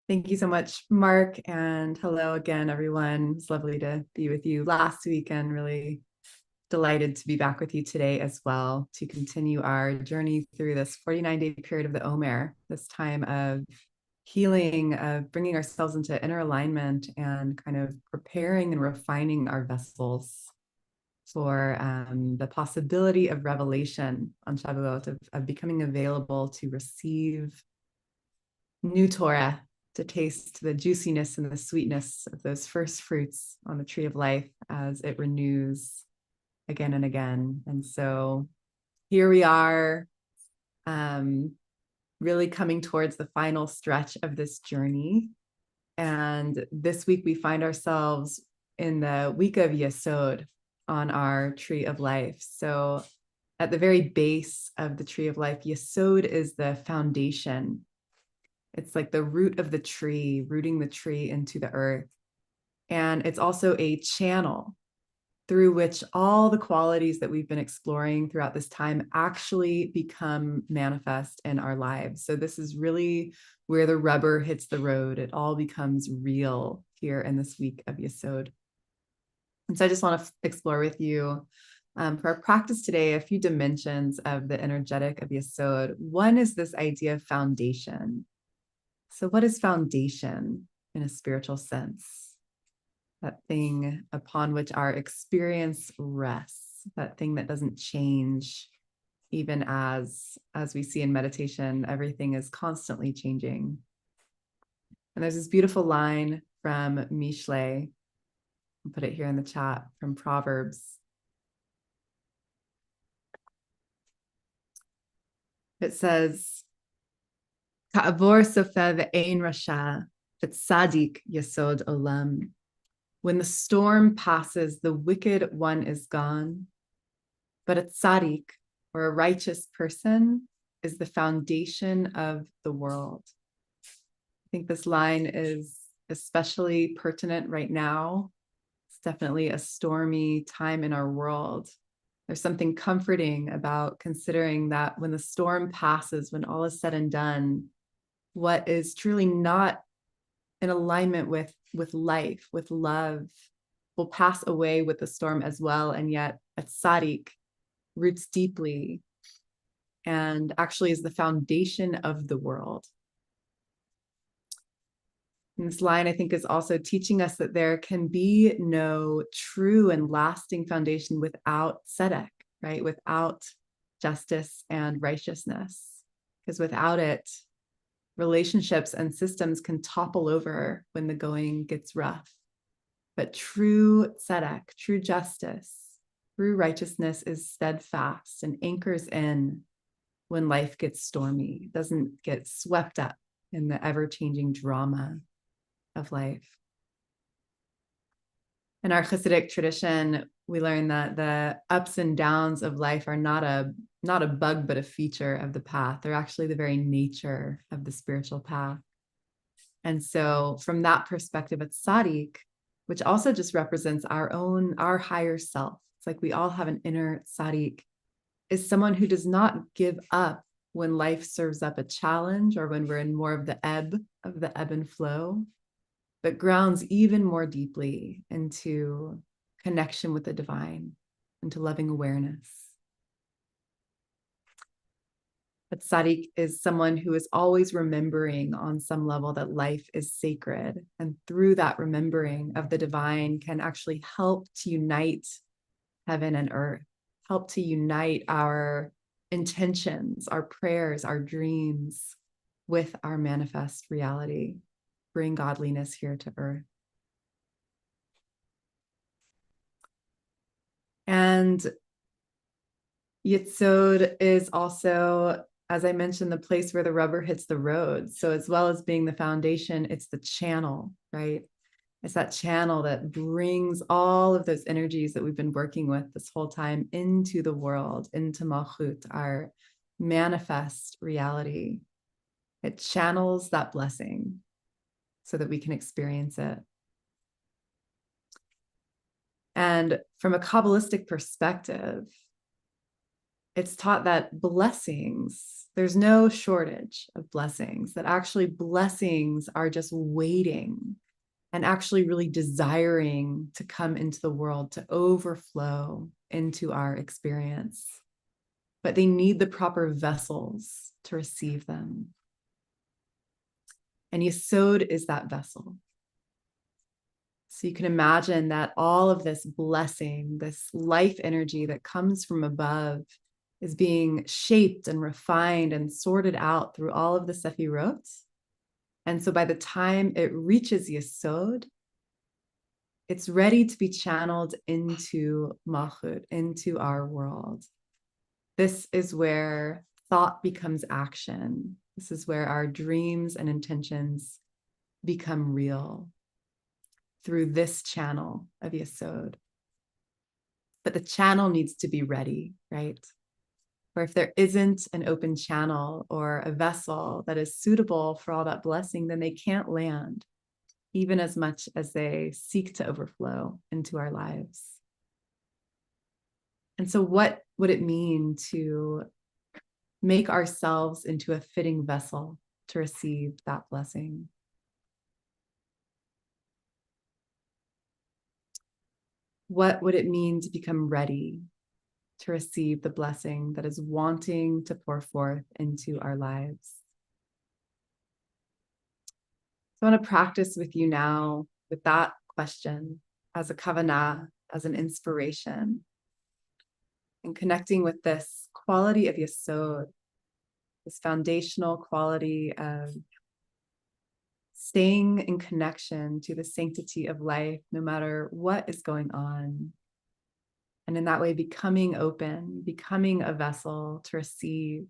Thank you so much, Mark, and hello again, everyone. It's lovely to be with you last week and really delighted to be back with you today as well to continue our journey through this 49-day period of the Omer, this time of healing, of bringing ourselves into inner alignment and kind of preparing and refining our vessels for the possibility of revelation on Shavuot, of becoming available to receive new Torah, to taste the juiciness and the sweetness of those first fruits on the tree of life as it renews again and again. And so here we are, really coming towards the final stretch of this journey. And this week we find ourselves in the week of Yesod on our tree of life. So at the very base of the tree of life, Yesod is the foundation. It's like the root of the tree, rooting the tree into the earth. And it's also a channel through which all the qualities that we've been exploring throughout this time actually become manifest in our lives. So this is really where the rubber hits the road. It all becomes real here in this week of Yesod. And so I just want to explore with you for our practice today, a few dimensions of the energetic of Yesod. One is this idea of foundation. So what is foundation in a spiritual sense? That thing upon which our experience rests, that thing that doesn't change, even as we see in meditation, everything is constantly changing. And there's this beautiful line from Mishle, I'll put it here in the chat, from Proverbs. It says, Ka'avor sofer ve'ein rasha, v'tzadik yesod olam. When the storm passes, the wicked one is gone, but a tzaddik, or a righteous person, is the foundation of the world. I think this line is especially pertinent right now. It's definitely a stormy time in our world. There's something comforting about considering that when the storm passes, when all is said and done, what is truly not in alignment with life, with love, will pass away with the storm as well. And yet a tzaddik roots deeply and actually is the foundation of the world. And this line, I think, is also teaching us that there can be no true and lasting foundation without tzedek, right? Without justice and righteousness. Because without it, relationships and systems can topple over when the going gets rough. But true tzedek, true justice, true righteousness is steadfast and anchors in when life gets stormy. It doesn't get swept up in the ever-changing drama of life. In our Hasidic tradition, we learn that the ups and downs of life are not a bug, but a feature of the path. They're actually the very nature of the spiritual path. And so from that perspective, a tzaddik, which also just represents our higher self. It's like we all have an inner tzaddik, is someone who does not give up when life serves up a challenge or when we're in more of the ebb and flow, but grounds even more deeply into connection with the divine, into loving awareness. But tzaddik is someone who is always remembering on some level that life is sacred. And through that remembering of the divine can actually help to unite heaven and earth, help to unite our intentions, our prayers, our dreams with our manifest reality, bring godliness here to earth. And Yitzod is also, as I mentioned, the place where the rubber hits the road. So as well as being the foundation, it's the channel, right? It's that channel that brings all of those energies that we've been working with this whole time into the world, into Malchut, our manifest reality. It channels that blessing so that we can experience it. And from a Kabbalistic perspective, it's taught that blessings, there's no shortage of blessings, that actually blessings are just waiting and actually really desiring to come into the world, to overflow into our experience. But they need the proper vessels to receive them. And Yesod is that vessel. So you can imagine that all of this blessing, this life energy that comes from above, is being shaped and refined and sorted out through all of the Sefirot. And so by the time it reaches Yesod, it's ready to be channeled into Malchut, into our world. This is where thought becomes action. This is where our dreams and intentions become real through this channel of Yesod. But the channel needs to be ready, right? Or if there isn't an open channel or a vessel that is suitable for all that blessing, then they can't land, even as much as they seek to overflow into our lives. And so what would it mean to make ourselves into a fitting vessel to receive that blessing? What would it mean to become ready to receive the blessing that is wanting to pour forth into our lives? So I want to practice with you now with that question as a kavanah, as an inspiration, and connecting with this quality of Yesod, this foundational quality of staying in connection to the sanctity of life, no matter what is going on. And in that way, becoming open, becoming a vessel to receive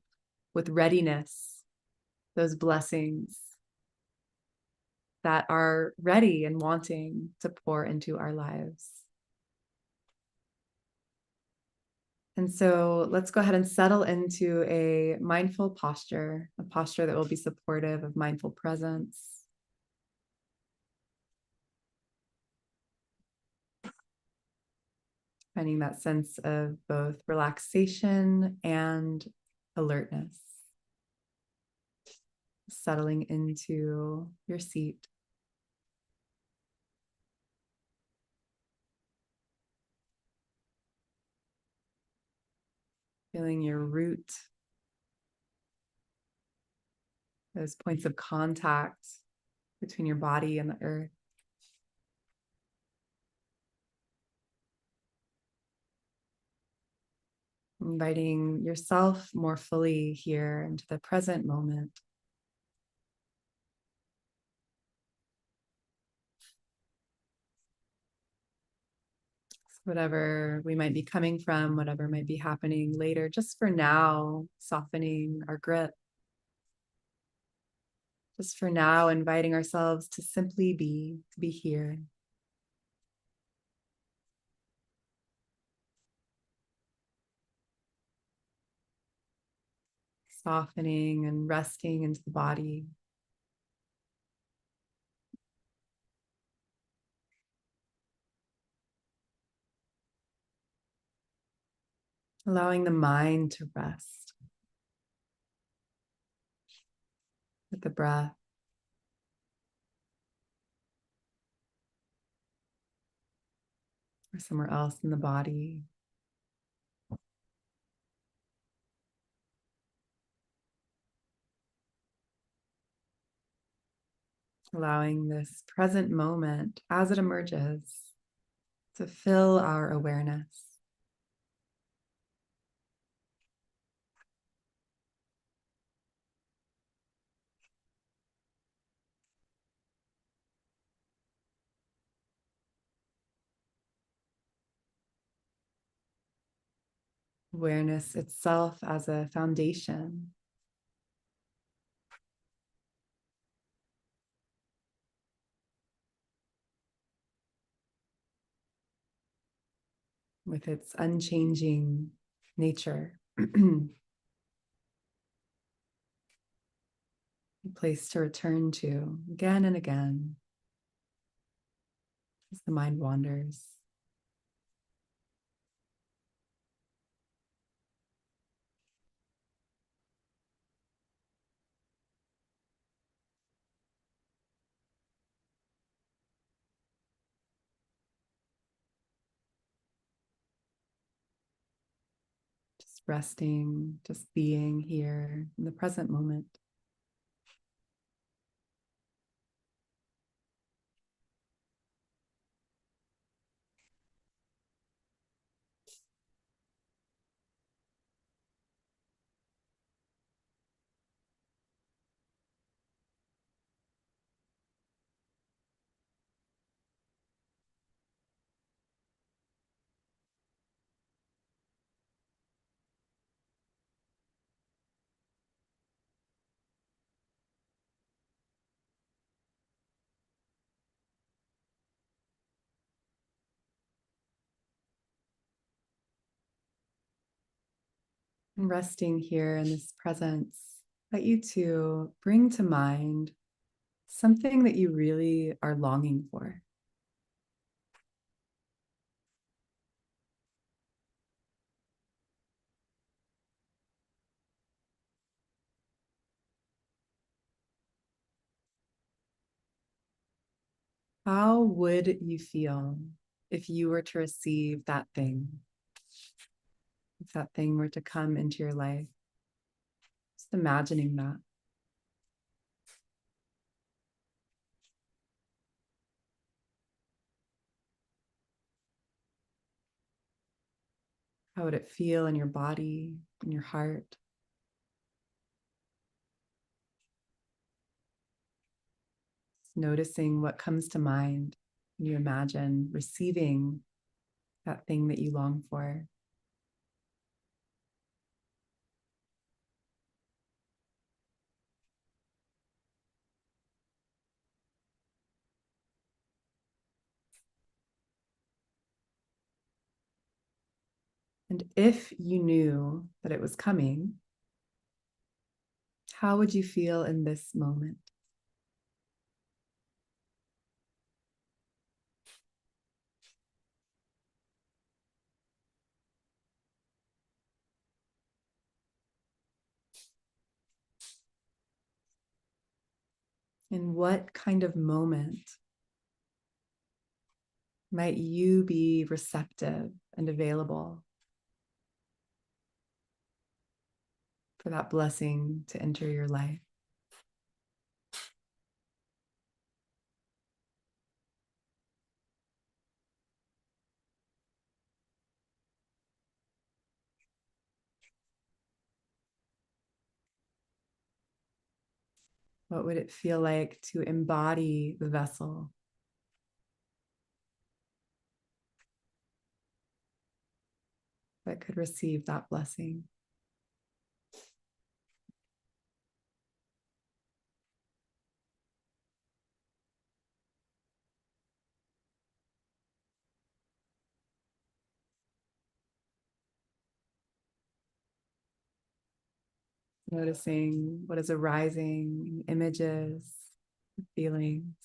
with readiness those blessings that are ready and wanting to pour into our lives. And so let's go ahead and settle into a mindful posture, a posture that will be supportive of mindful presence. Finding that sense of both relaxation and alertness. Settling into your seat. Feeling your root, those points of contact between your body and the earth. Inviting yourself more fully here into the present moment. Whatever we might be coming from, whatever might be happening later, just for now, softening our grip. Just for now, inviting ourselves to simply be, to be here. Softening and resting into the body. Allowing the mind to rest with the breath. Or somewhere else in the body. Allowing this present moment as it emerges to fill our awareness. Awareness itself as a foundation. With its unchanging nature. A place to return to again and again as the mind wanders. resting, just being here in the present moment. And resting here in this presence, I invite you to bring to mind something that you really are longing for. How would you feel if you were to receive that thing? If that thing were to come into your life? Just imagining that. How would it feel in your body, in your heart? Just noticing what comes to mind when you imagine receiving that thing that you long for. And if you knew that it was coming, how would you feel in this moment? In what kind of moment might you be receptive and available for that blessing to enter your life? What would it feel like to embody the vessel that could receive that blessing? Noticing what is arising, images, feelings,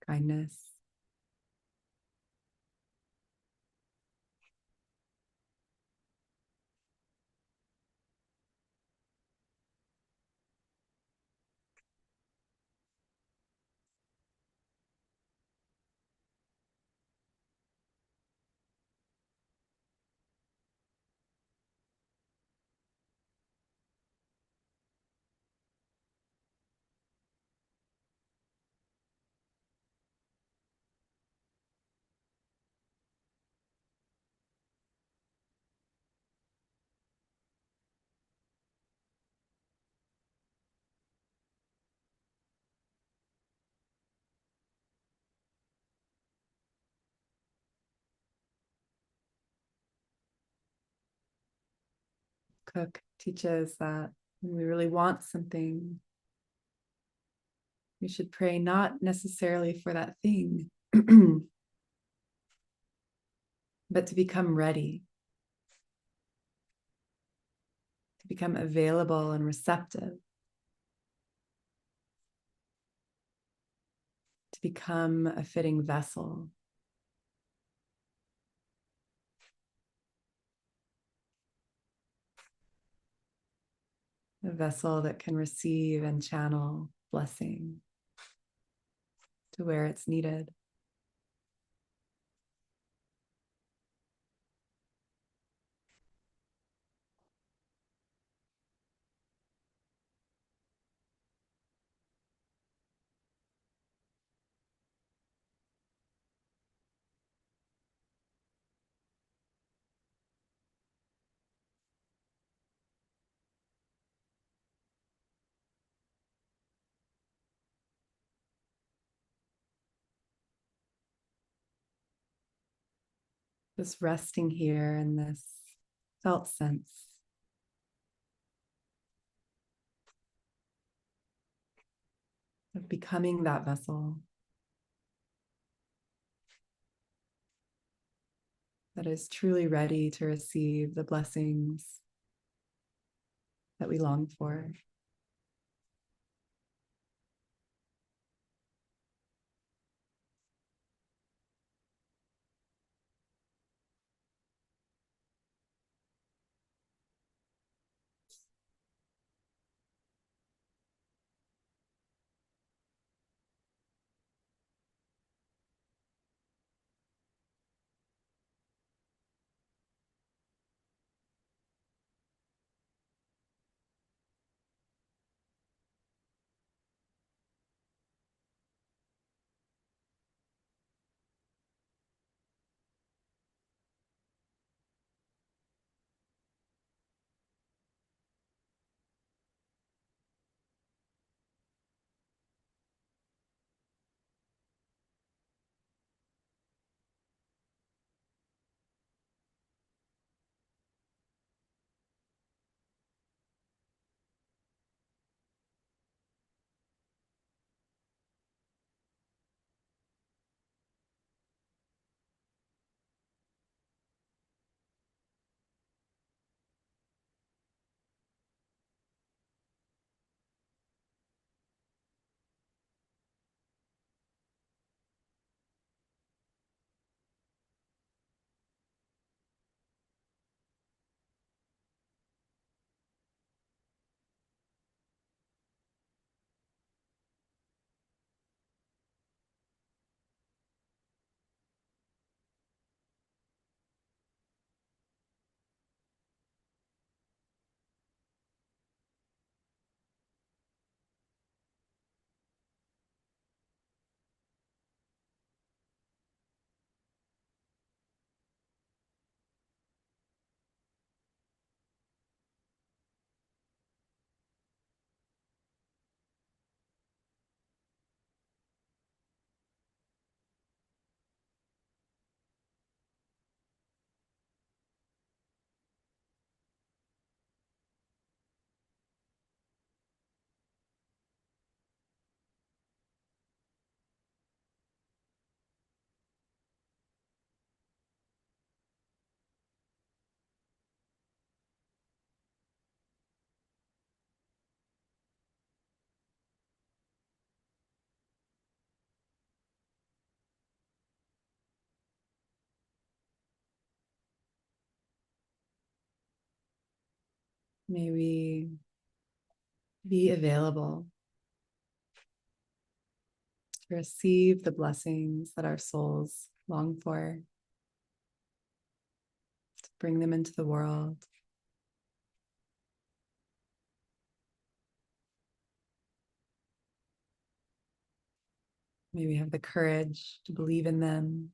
kindness. Cook teaches that when we really want something, we should pray not necessarily for that thing, but to become ready, to become available and receptive, to become a fitting vessel. A vessel that can receive and channel blessing to where it's needed. Just resting here in this felt sense of becoming that vessel that is truly ready to receive the blessings that we long for. May we be available to receive the blessings that our souls long for, to bring them into the world. May we have the courage to believe in them.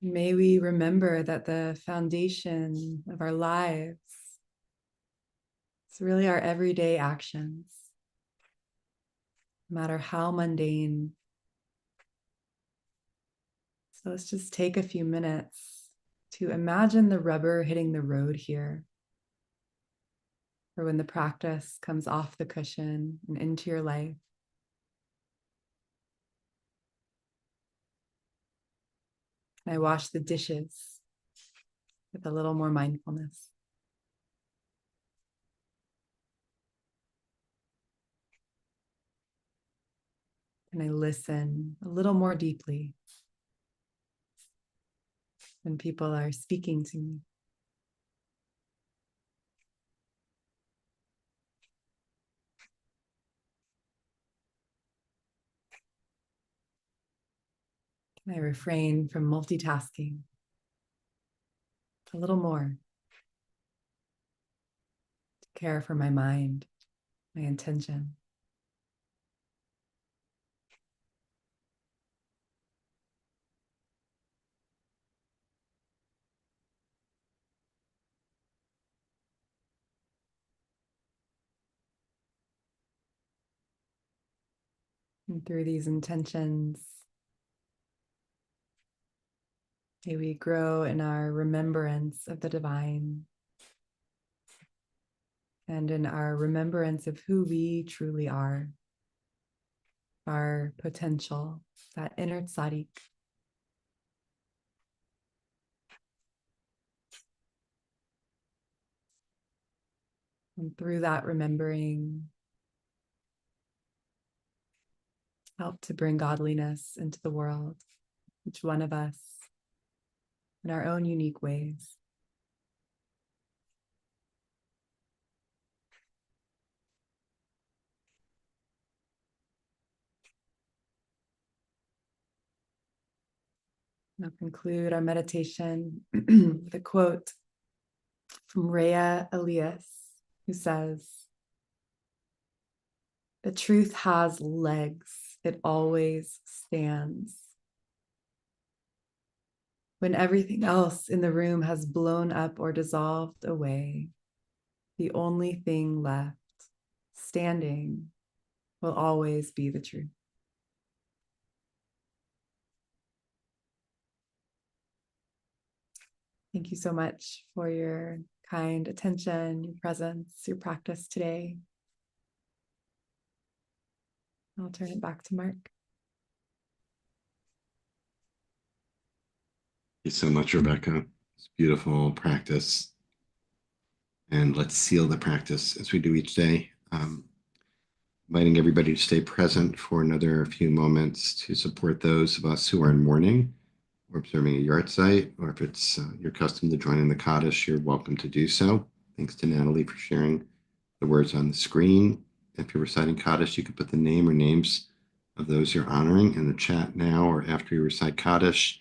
May we remember that the foundation of our lives is really our everyday actions, no matter how mundane. So let's just take a few minutes to imagine the rubber hitting the road here, or when the practice comes off the cushion and into your life. And I wash the dishes with a little more mindfulness. And I listen a little more deeply when people are speaking to me. And I refrain from multitasking a little more to care for my mind, my intention. And through these intentions, may we grow in our remembrance of the divine and in our remembrance of who we truly are, our potential, that inner tzaddik. And through that remembering, help to bring godliness into the world, each one of us in our own unique ways. I'll conclude our meditation with a quote from Rhea Elias, who says, "The truth has legs, it always stands. When everything else in the room has blown up or dissolved away, the only thing left standing will always be the truth." Thank you so much for your kind attention, your presence, your practice today. I'll turn it back to Mark. Thank you so much, Rebecca. It's beautiful practice. And let's seal the practice as we do each day. Inviting everybody to stay present for another few moments to support those of us who are in mourning or observing a yard site, or if it's your custom to join in the Kaddish, you're welcome to do so. Thanks to Natalie for sharing the words on the screen. If you're reciting Kaddish, you can put the name or names of those you're honoring in the chat now or after you recite Kaddish.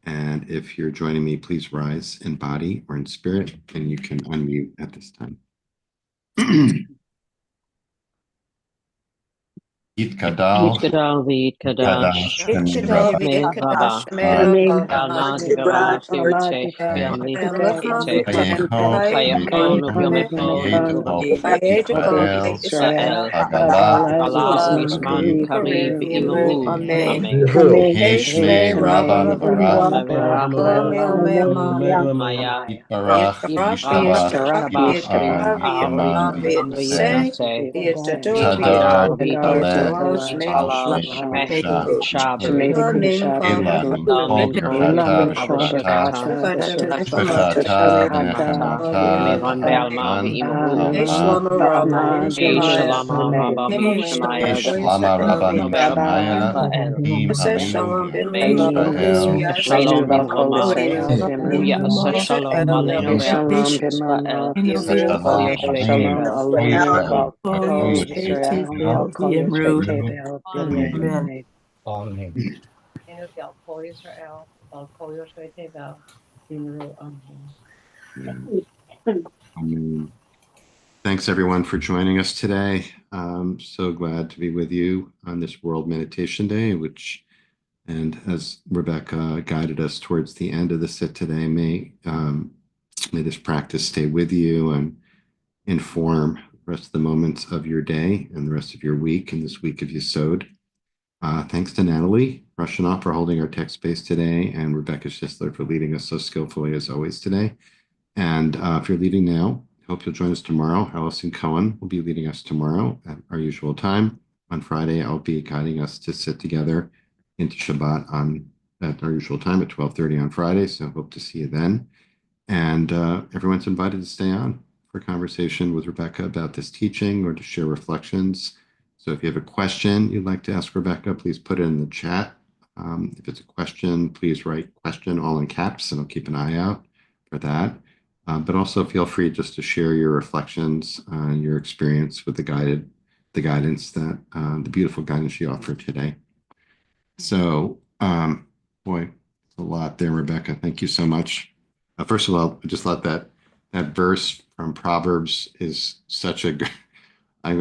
And if you're joining me, please rise in body or in spirit, and you can unmute at this time. Yitkadal, Yitkadal v'yitkadash, Yitkadal me v'yitkadash, rabba, me rabba, alma dibra, divara v'yutech, Melech v'amlichutech, Vayecho, v'yachon Vayecho, u'vyomechon, Vayetachon, Yisrael, Israel, Hagala, Hagala Zman, v'zman kariv imaru, Amen. Amen. Heshme Rabba Barach, Maya, Yitbarach, Yishtabach, Yishtarabach, Yitzman, V'yitnaseh, Tadar, Yitadar Dalet, v'Tala, Al Shemech, Shemesha, Shaber, Ilan, La Kol Minchon, Birchata, Abashakatan, Shabata, Bashakatan, Bechata, Katan, Bnechata, Meron Be'alma Zman, v'imahu, Alma, Shalama Rabba Shemaya, Shlama Rabbanu Nobel Shemaya, Israel, Im Haminu Amen. Yisrael, Shalom Amen. Bimromav, Uya Asa Shalom Aleinu Be'eretz Israel, Shalom Uyeshbei Aleinu, Tevel, Israel, Amen. Hakuyu Yisrael, Amen. Amen. Amen. Amen. Thanks everyone for joining us today. I'm so glad to be with you on this World Meditation Day, and as Rebecca guided us towards the end of the sit today, may this practice stay with you and inform the rest of the moments of your day and the rest of your week and this week of Yesod. Thanks to Natalie Rushinoff for holding our text space today, and Rebecca Schisler for leading us so skillfully as always today. And if you're leaving now, hope you'll join us tomorrow. Allison Cohen will be leading us tomorrow at our usual time. On Friday, I'll be guiding us to sit together into Shabbat at our usual time at 12:30 on Friday. So hope to see you then. And everyone's invited to stay on for conversation with Rebecca about this teaching or to share reflections. So if you have a question you'd like to ask Rebecca, please put it in the chat. If it's a question, please write question all in caps, and I'll keep an eye out for that. But also feel free just to share your reflections on your experience with the guidance that the beautiful guidance she offered today. So, boy, it's a lot there, Rebecca. Thank you so much. First of all, I just thought that verse from Proverbs is such a. I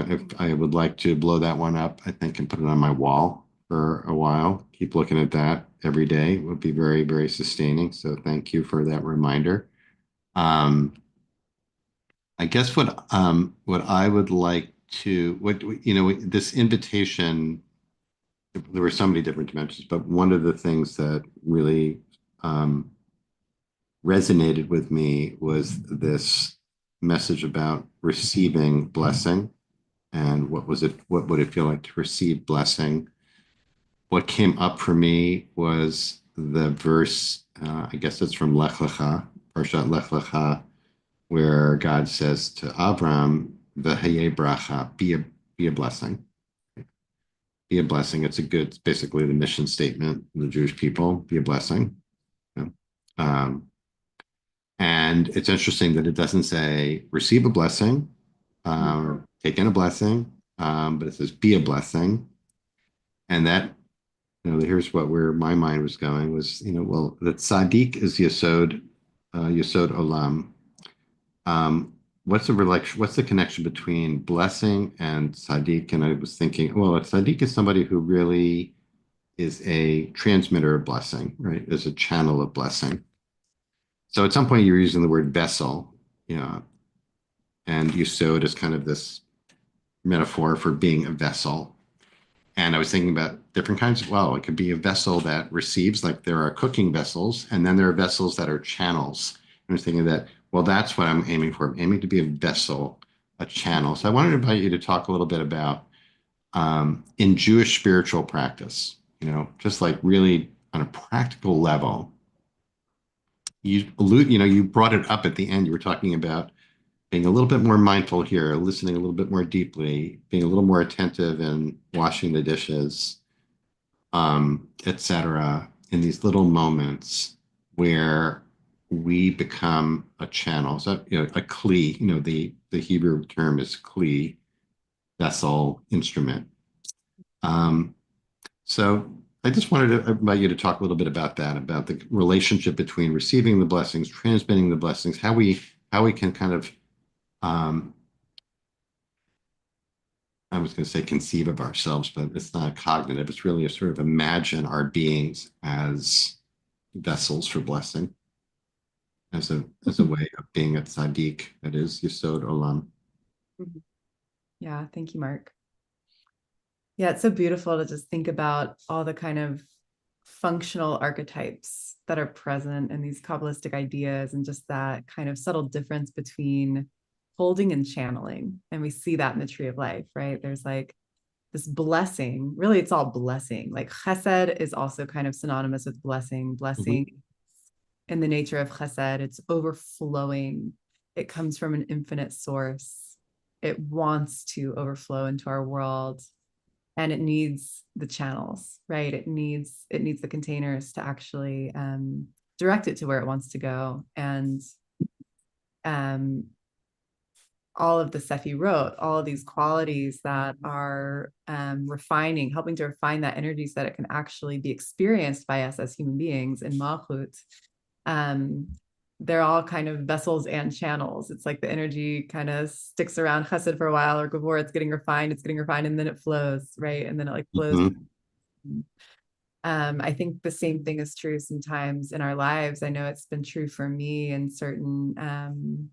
would like to blow that one up, I think, and put it on my wall for a while. Keep looking at that every day. It would be very, very sustaining. So thank you for that reminder. I guess what I would like to this invitation there were so many different dimensions, but one of the things that really resonated with me was this message about receiving blessing and what would it feel like to receive blessing. What came up for me was the verse, I guess it's from Lech Lecha, Parshat Lech Lecha, where God says to Avram, "V'hayei bracha," be a blessing. Be a blessing. It's basically the mission statement of the Jewish people. Be a blessing. You know? And it's interesting that it doesn't say receive a blessing, take in a blessing, but it says be a blessing. And that, here's where my mind was going was, well, that tzaddik is Yesod Olam. What's the connection between blessing and tzaddik? And I was thinking, well, a tzaddik is somebody who really is a transmitter of blessing, right? Is a channel of blessing. So at some point you're using the word vessel, and Yesod is kind of this metaphor for being a vessel. And I was thinking about different kinds it could be a vessel that receives, like there are cooking vessels, and then there are vessels that are channels. I was thinking that, well, that's what I'm aiming for. I'm aiming to be a vessel, a channel. So I wanted to invite you to talk a little bit about in Jewish spiritual practice, just like really on a practical level. You brought it up at the end. You were talking about being a little bit more mindful here, listening a little bit more deeply, being a little more attentive in washing the dishes, etc. In these little moments where we become a channel. So, a kli, the Hebrew term is kli, vessel, instrument. So I just wanted to invite you to talk a little bit about that, about the relationship between receiving the blessings, transmitting the blessings, how we can kind of, I was going to say conceive of ourselves, but it's not cognitive. It's really a sort of imagine our beings as vessels for blessing, as a way of being a tzaddik, that is Yesod Olam. Yeah, thank you, Mark. Yeah, it's so beautiful to just think about all the kind of functional archetypes that are present in these Kabbalistic ideas and just that kind of subtle difference between holding and channeling. And we see that in the tree of life, right? There's like this blessing, really, it's all blessing. Like chesed is also kind of synonymous with blessing. Blessing in the nature of chesed, it's overflowing. It comes from an infinite source. It wants to overflow into our world. And it needs the channels, right? It needs the containers to actually direct it to where it wants to go. And all of the Sefi wrote, all of these qualities that are helping to refine that energy so that it can actually be experienced by us as human beings in Malchut. They're all kind of vessels and channels. It's like the energy kind of sticks around chesed for a while, or gevur, it's getting refined, and then it flows, right? And then it like flows. I think the same thing is true sometimes in our lives. I know it's been true for me in certain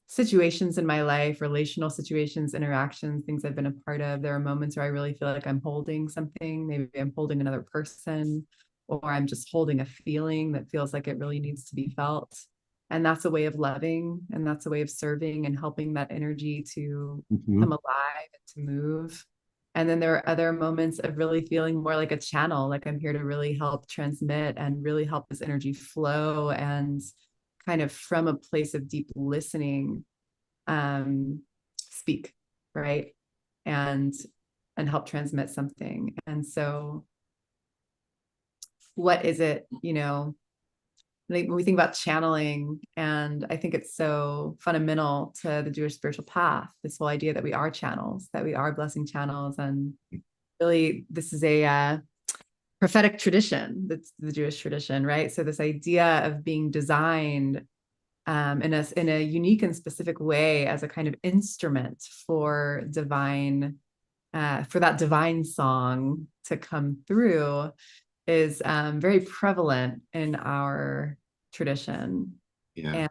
situations in my life, relational situations, interactions, things I've been a part of. There are moments where I really feel like I'm holding something. Maybe I'm holding another person, or I'm just holding a feeling that feels like it really needs to be felt. And that's a way of loving, and that's a way of serving and helping that energy to come alive and to move. And then there are other moments of really feeling more like a channel, like I'm here to really help transmit and really help this energy flow, and kind of from a place of deep listening, speak, right? And help transmit something. And so what is it, like when we think about channeling, and I think it's so fundamental to the Jewish spiritual path, this whole idea that we are channels, that we are blessing channels. And really, this is a prophetic tradition. That's the Jewish tradition, right? So this idea of being designed in a unique and specific way as a kind of instrument for that divine song to come through is very prevalent in our tradition. Yeah.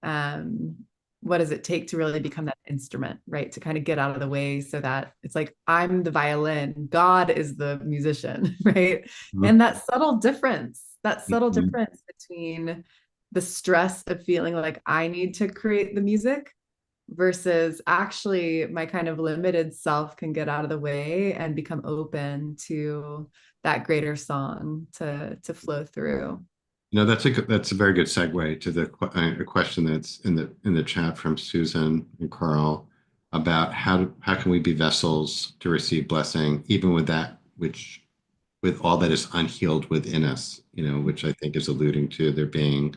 And what does it take to really become that instrument, right? To kind of get out of the way so that it's like, I'm the violin, God is the musician, right? And that subtle Mhm. difference between the stress of feeling like I need to create the music versus actually my kind of limited self can get out of the way and become open to that greater song to flow through. That's a very good segue to a question that's in the chat from Susan and Carl about how can we be vessels to receive blessing, even with that which with all that is unhealed within us, which I think is alluding to there being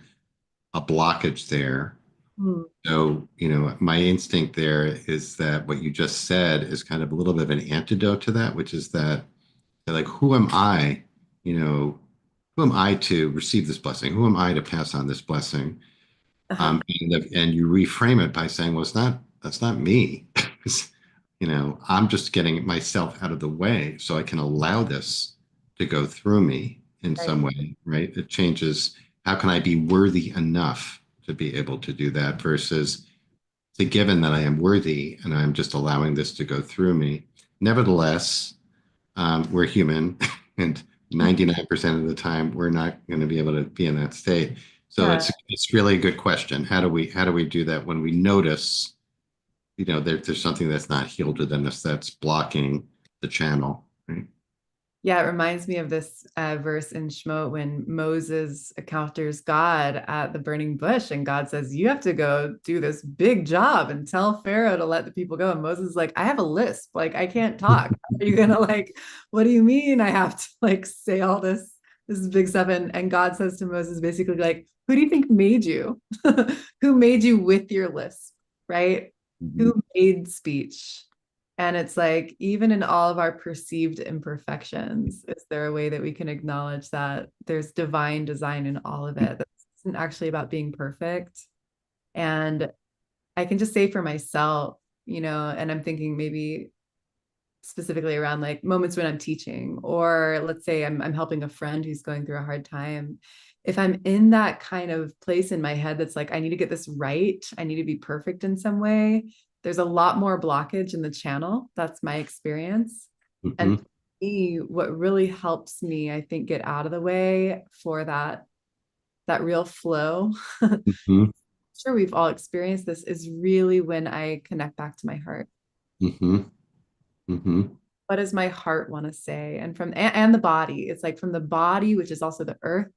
a blockage there. Mm. So, my instinct there is that what you just said is kind of a little bit of an antidote to that, which is that, like, who am I? Who am I to receive this blessing? Who am I to pass on this blessing? Uh-huh. And you reframe it by saying, well, that's not me. I'm just getting myself out of the way so I can allow this to go through me in Right. some way, right? It changes how can I be worthy enough to be able to do that versus the given that I am worthy and I'm just allowing this to go through me. Nevertheless, we're human, and 99% of the time we're not going to be able to be in that state. So Yeah. it's really a good question. How do we do that when we notice, there's something that's not healed within us that's blocking the channel, right? Yeah, it reminds me of this verse in Shemot when Moses encounters God at the burning bush, and God says, "You have to go do this big job and tell Pharaoh to let the people go." And Moses is like, "I have a lisp, like I can't talk. How are you gonna like? What do you mean I have to like say all this big stuff?" And God says to Moses basically like, "Who do you think made you? Who made you with your lisp, right? Mhm. Who made speech?" And it's like, even in all of our perceived imperfections, is there a way that we can acknowledge that there's divine design in all of it? That isn't actually about being perfect. And I can just say for myself, and I'm thinking maybe specifically around like moments when I'm teaching, or let's say I'm helping a friend who's going through a hard time. If I'm in that kind of place in my head that's like, I need to get this right, I need to be perfect in some way, there's a lot more blockage in the channel. That's my experience. And Mhm. for me, what really helps me, I think, get out of the way for that real flow. Mhm. Sure, we've all experienced this, is really when I connect back to my heart. Mhm. Mhm. What does my heart want to say? And the body, it's like from the body, which is also the earth,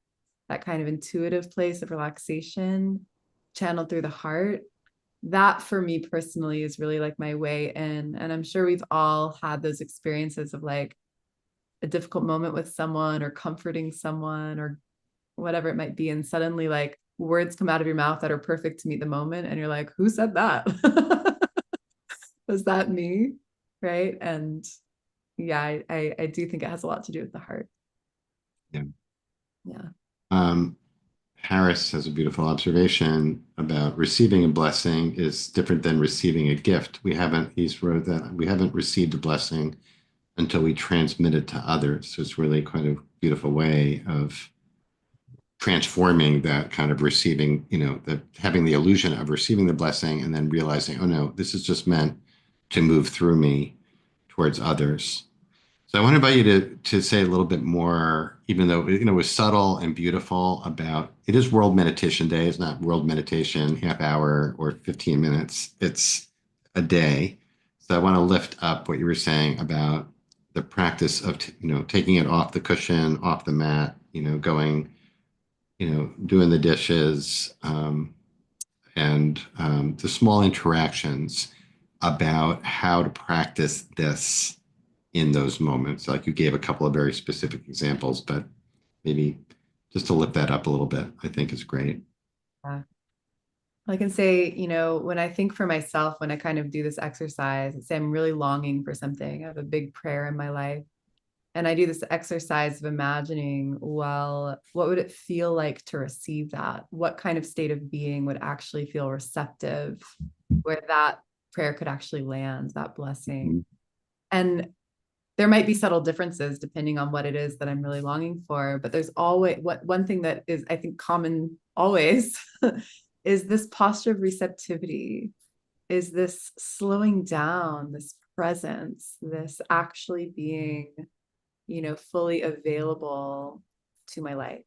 that kind of intuitive place of relaxation channeled through the heart. That for me personally is really like my way in. And I'm sure we've all had those experiences of like a difficult moment with someone or comforting someone or whatever it might be, and suddenly like words come out of your mouth that are perfect to meet the moment, and you're like, who said that? Was that me? Right. And yeah, I do think it has a lot to do with the heart. Yeah. Yeah. Um, Harris has a beautiful observation about receiving a blessing is different than receiving a gift. He's wrote that we haven't received a blessing until we transmit it to others. So it's really quite a beautiful way of transforming that kind of receiving, that having the illusion of receiving the blessing and then realizing, oh no, this is just meant to move through me towards others. So I want to invite you to say a little bit more, even though it was subtle and beautiful about it is World Meditation Day. It's not World Meditation half hour or 15 minutes. It's a day. So I want to lift up what you were saying about the practice of taking it off the cushion, off the mat, going, doing the dishes, and the small interactions about how to practice this in those moments. Like you gave a couple of very specific examples, but maybe just to lift that up a little bit, I think is great. Yeah. I can say, when I think for myself, when I kind of do this exercise, say I'm really longing for something, I have a big prayer in my life. And I do this exercise of imagining, well, what would it feel like to receive that? What kind of state of being would actually feel receptive, where that prayer could actually land, that blessing? Mhm. And there might be subtle differences depending on what it is that I'm really longing for, but there's always one thing that is, I think, common always is this posture of receptivity, is this slowing down, this presence, this actually being, fully available to my life.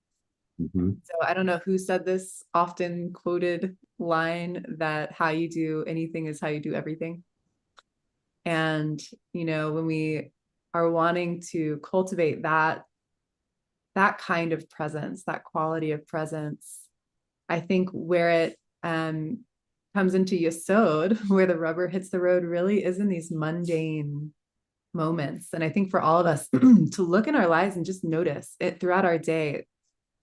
Mhm. So I don't know who said this often quoted line that how you do anything is how you do everything. And, when we are wanting to cultivate that kind of presence, that quality of presence, I think where it comes into Yesod, where the rubber hits the road really is in these mundane moments. And I think for all of us to look in our lives and just notice it throughout our day.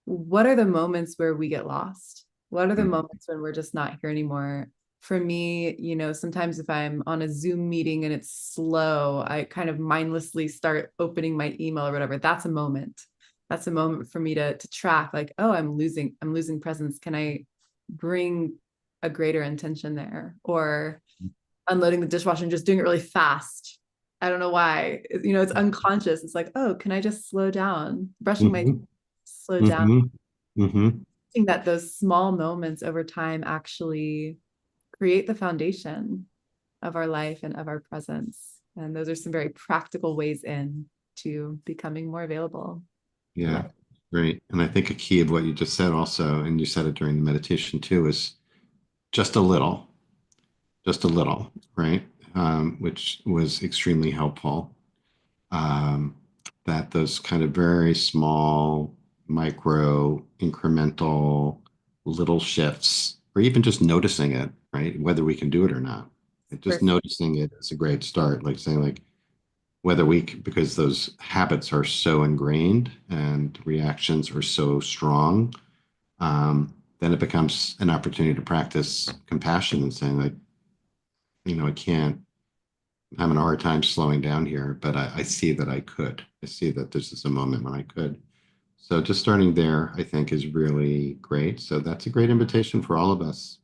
What are the moments where we get lost? What are the moments when we're just not here anymore? For me, sometimes if I'm on a Zoom meeting and it's slow, I kind of mindlessly start opening my email or whatever. That's a moment. That's a moment for me to track, like, oh, I'm losing presence. Can I bring a greater intention there? Or unloading the dishwasher and just doing it really fast. I don't know why. It's unconscious. It's like, oh, can I just slow down? Brushing my Mhm. slow down. Mhm. Mhm. I think that those small moments over time actually create the foundation of our life and of our presence. And those are some very practical ways in to becoming more available. Yeah, great. And I think a key of what you just said also, and you said it during the meditation too, is just a little, right? Which was extremely helpful. Um, that those kind of very small, micro, incremental, little shifts, or even just noticing it, right? Whether we can do it or not. Just noticing it is a great start. Like saying, like, whether because those habits are so ingrained and reactions are so strong, then it becomes an opportunity to practice compassion and saying, like, I can't, I'm having a hard time slowing down here, but I see that I could. I see that this is a moment when I could. So just starting there, I think, is really great. So that's a great invitation for all of us.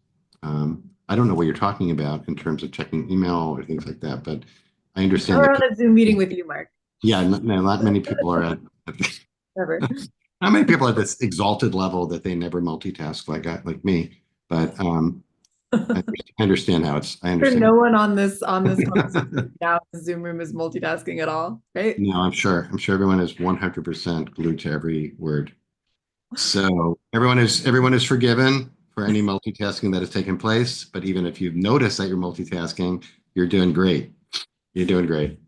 I don't know what you're talking about in terms of checking email or things like that, but I understand We're that on a Zoom meeting with you, Mark. yeah, not many people are at Ever. not many people at this exalted level that they never multitask like me. But I understand how it's. I understand. No one on this conversation now in the Zoom room is multitasking at all, right? No, I'm sure. I'm sure everyone is 100% glued to every word. So everyone is forgiven for any multitasking that has taken place. But even if you've noticed that you're multitasking, you're doing great. You're doing great.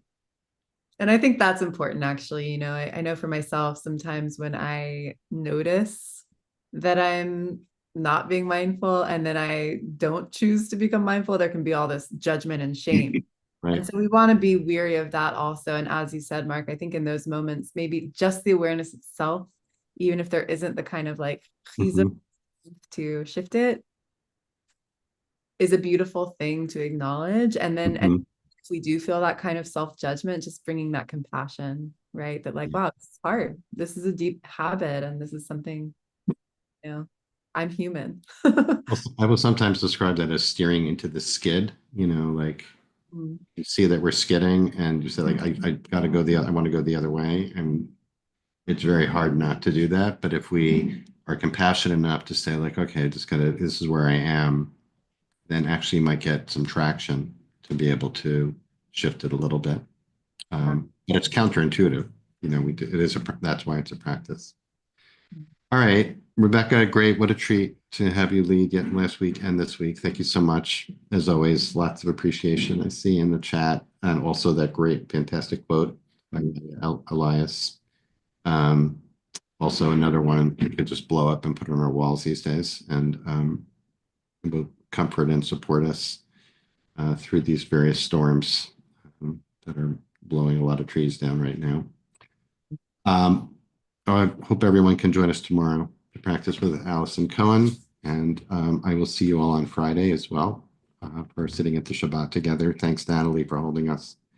And I think that's important, actually. I know for myself, sometimes when I notice that I'm not being mindful and then I don't choose to become mindful, there can be all this judgment and shame. Right. And so we want to be weary of that also. And as you said, Mark, I think in those moments, maybe just the awareness itself, even if there isn't the kind of like Mhm. to shift it, is a beautiful thing to acknowledge. And then Mhm. if we do feel that kind of self-judgment, just bringing that compassion, right? That like, wow, this is hard. This is a deep habit. And this is something, I'm human. I will sometimes describe that as steering into the skid, like you see that we're skidding and you say like, I gotta go I want to go the other way. And it's very hard not to do that. But if we are compassionate enough to say like, okay, this is where I am, then actually you might get some traction to be able to shift it a little bit. But it's counterintuitive. That's why it's a practice. All right, Rebecca, great. What a treat to have you lead yet last week and this week. Thank you so much. As always, lots of appreciation. I see in the chat, and also that great, fantastic quote by Elias. Um, Also, another one you could just blow up and put on our walls these days, and will comfort and support us through these various storms that are blowing a lot of trees down right now. I hope everyone can join us tomorrow to practice with Allison Cohen. And I will see you all on Friday as well for sitting at the Shabbat together. Thanks, Natalie, for holding us.